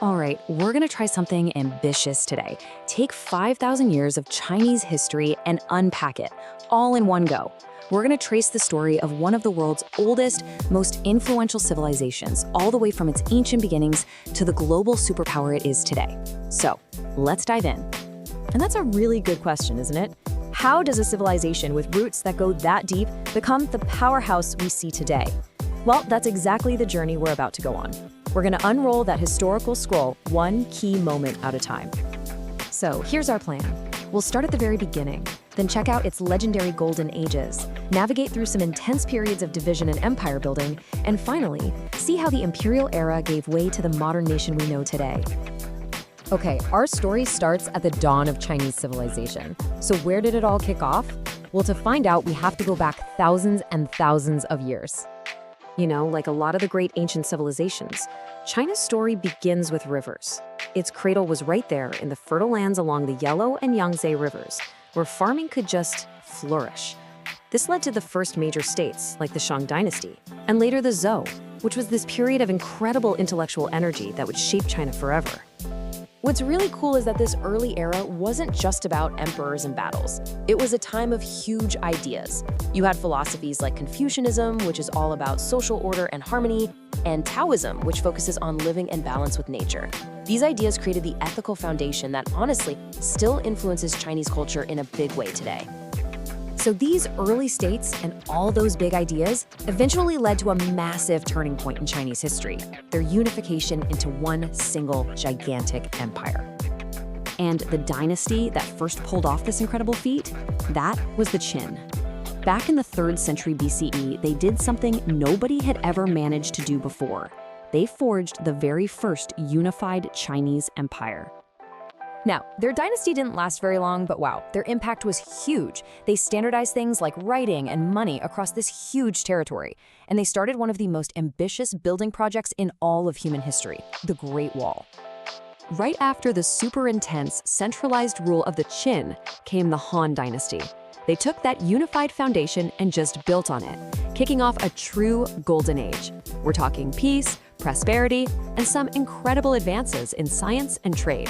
All right, we're gonna try something ambitious today. Take 5,000 years of Chinese history and unpack it, all in one go. We're gonna trace the story of one of the world's oldest, most influential civilizations, all the way from its ancient beginnings to the global superpower it is today. So, let's dive in. And that's a really good question, isn't it? How does a civilization with roots that go that deep become the powerhouse we see today? Well, that's exactly the journey we're about to go on. We're going to unroll that historical scroll one key moment at a time. So here's our plan. We'll start at the very beginning, then check out its legendary golden ages, navigate through some intense periods of division and empire building, and finally, see how the imperial era gave way to the modern nation we know today. Okay, our story starts at the dawn of Chinese civilization. So where did it all kick off? Well, to find out, we have to go back thousands and thousands of years. You know, like a lot of the great ancient civilizations, China's story begins with rivers. Its cradle was right there in the fertile lands along the Yellow and Yangtze rivers, where farming could just flourish. This led to the first major states, like the Shang dynasty, and later the Zhou, which was this period of incredible intellectual energy that would shape China forever. What's really cool is that this early era wasn't just about emperors and battles. It was a time of huge ideas. You had philosophies like Confucianism, which is all about social order and harmony, and Taoism, which focuses on living in balance with nature. These ideas created the ethical foundation that honestly still influences Chinese culture in a big way today. So these early states and all those big ideas eventually led to a massive turning point in Chinese history, their unification into one single gigantic empire. And the dynasty that first pulled off this incredible feat, that was the Qin. Back in the 3rd century BCE, they did something nobody had ever managed to do before. They forged the very first unified Chinese empire. Now, their dynasty didn't last very long, but wow, their impact was huge. They standardized things like writing and money across this huge territory, and they started one of the most ambitious building projects in all of human history, the Great Wall. Right after the super intense, centralized rule of the Qin came the Han dynasty. They took that unified foundation and just built on it, kicking off a true golden age. We're talking peace, prosperity, and some incredible advances in science and trade.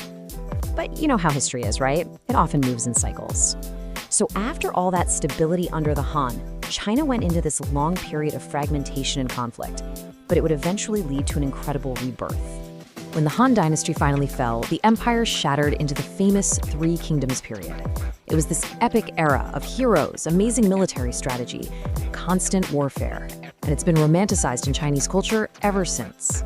But you know how history is, right? It often moves in cycles. So after all that stability under the Han, China went into this long period of fragmentation and conflict, but it would eventually lead to an incredible rebirth. When the Han dynasty finally fell, the empire shattered into the famous Three Kingdoms period. It was this epic era of heroes, amazing military strategy, constant warfare, and it's been romanticized in Chinese culture ever since.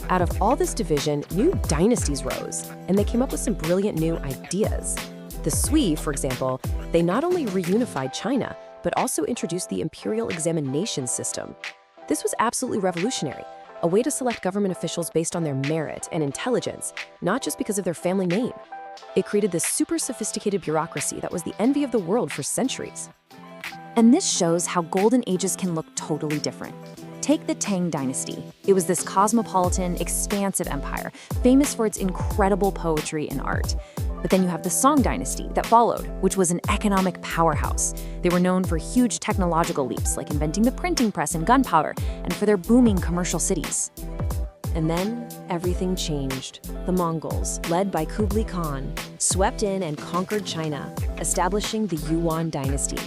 Out of all this division, new dynasties rose, and they came up with some brilliant new ideas. The Sui, for example, they not only reunified China, but also introduced the imperial examination system. This was absolutely revolutionary, a way to select government officials based on their merit and intelligence, not just because of their family name. It created this super sophisticated bureaucracy that was the envy of the world for centuries. And this shows how golden ages can look totally different. Take the Tang dynasty. It was this cosmopolitan, expansive empire, famous for its incredible poetry and art. But then you have the Song dynasty that followed, which was an economic powerhouse. They were known for huge technological leaps, like inventing the printing press and gunpowder, and for their booming commercial cities. And then everything changed. The Mongols, led by Kublai Khan, swept in and conquered China, establishing the Yuan dynasty.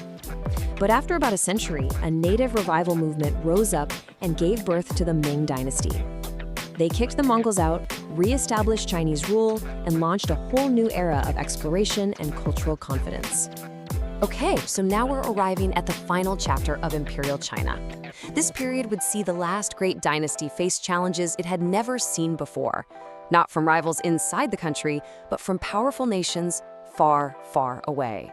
But after about a century, a native revival movement rose up and gave birth to the Ming dynasty. They kicked the Mongols out, re-established Chinese rule, and launched a whole new era of exploration and cultural confidence. Okay, so now we're arriving at the final chapter of Imperial China. This period would see the last great dynasty face challenges it had never seen before, not from rivals inside the country, but from powerful nations far, far away.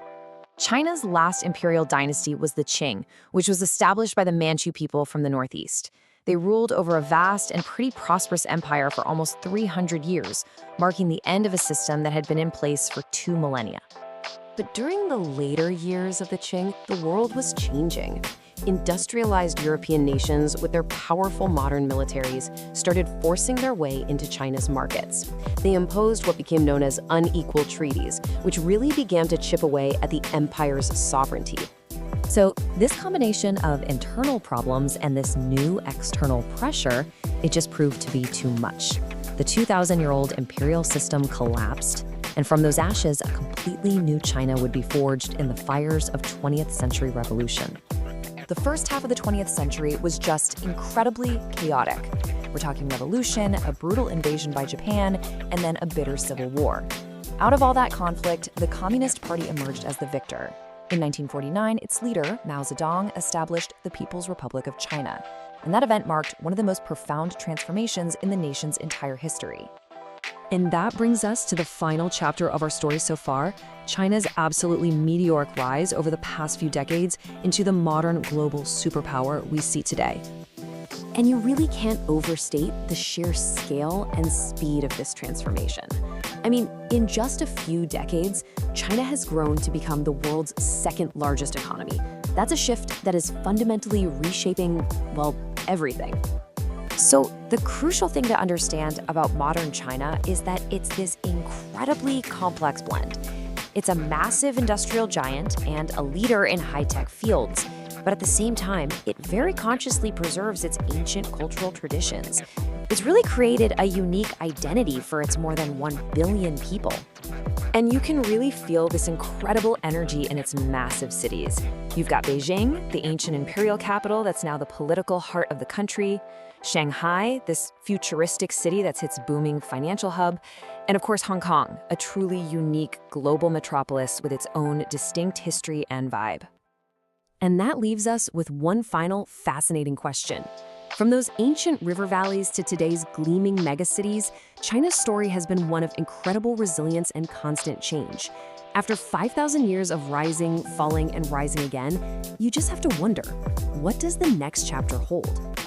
China's last imperial dynasty was the Qing, which was established by the Manchu people from the northeast. They ruled over a vast and pretty prosperous empire for almost 300 years, marking the end of a system that had been in place for 2 millennia. But during the later years of the Qing, the world was changing. Industrialized European nations with their powerful modern militaries started forcing their way into China's markets. They imposed what became known as unequal treaties, which really began to chip away at the empire's sovereignty. So this combination of internal problems and this new external pressure, it just proved to be too much. The 2,000-year-old imperial system collapsed, and from those ashes, a completely new China would be forged in the fires of 20th century revolution. The first half of the 20th century was just incredibly chaotic. We're talking revolution, a brutal invasion by Japan, and then a bitter civil war. Out of all that conflict, the Communist Party emerged as the victor. In 1949, its leader, Mao Zedong, established the People's Republic of China. And that event marked one of the most profound transformations in the nation's entire history. And that brings us to the final chapter of our story so far, China's absolutely meteoric rise over the past few decades into the modern global superpower we see today. And you really can't overstate the sheer scale and speed of this transformation. I mean, in just a few decades, China has grown to become the world's second largest economy. That's a shift that is fundamentally reshaping, well, everything. So the crucial thing to understand about modern China is that it's this incredibly complex blend. It's a massive industrial giant and a leader in high-tech fields, but at the same time, it very consciously preserves its ancient cultural traditions. It's really created a unique identity for its more than 1 billion people. And you can really feel this incredible energy in its massive cities. You've got Beijing, the ancient imperial capital that's now the political heart of the country, Shanghai, this futuristic city that's its booming financial hub, and of course Hong Kong, a truly unique global metropolis with its own distinct history and vibe. And that leaves us with one final fascinating question. From those ancient river valleys to today's gleaming megacities, China's story has been one of incredible resilience and constant change. After 5,000 years of rising, falling, and rising again, you just have to wonder, what does the next chapter hold?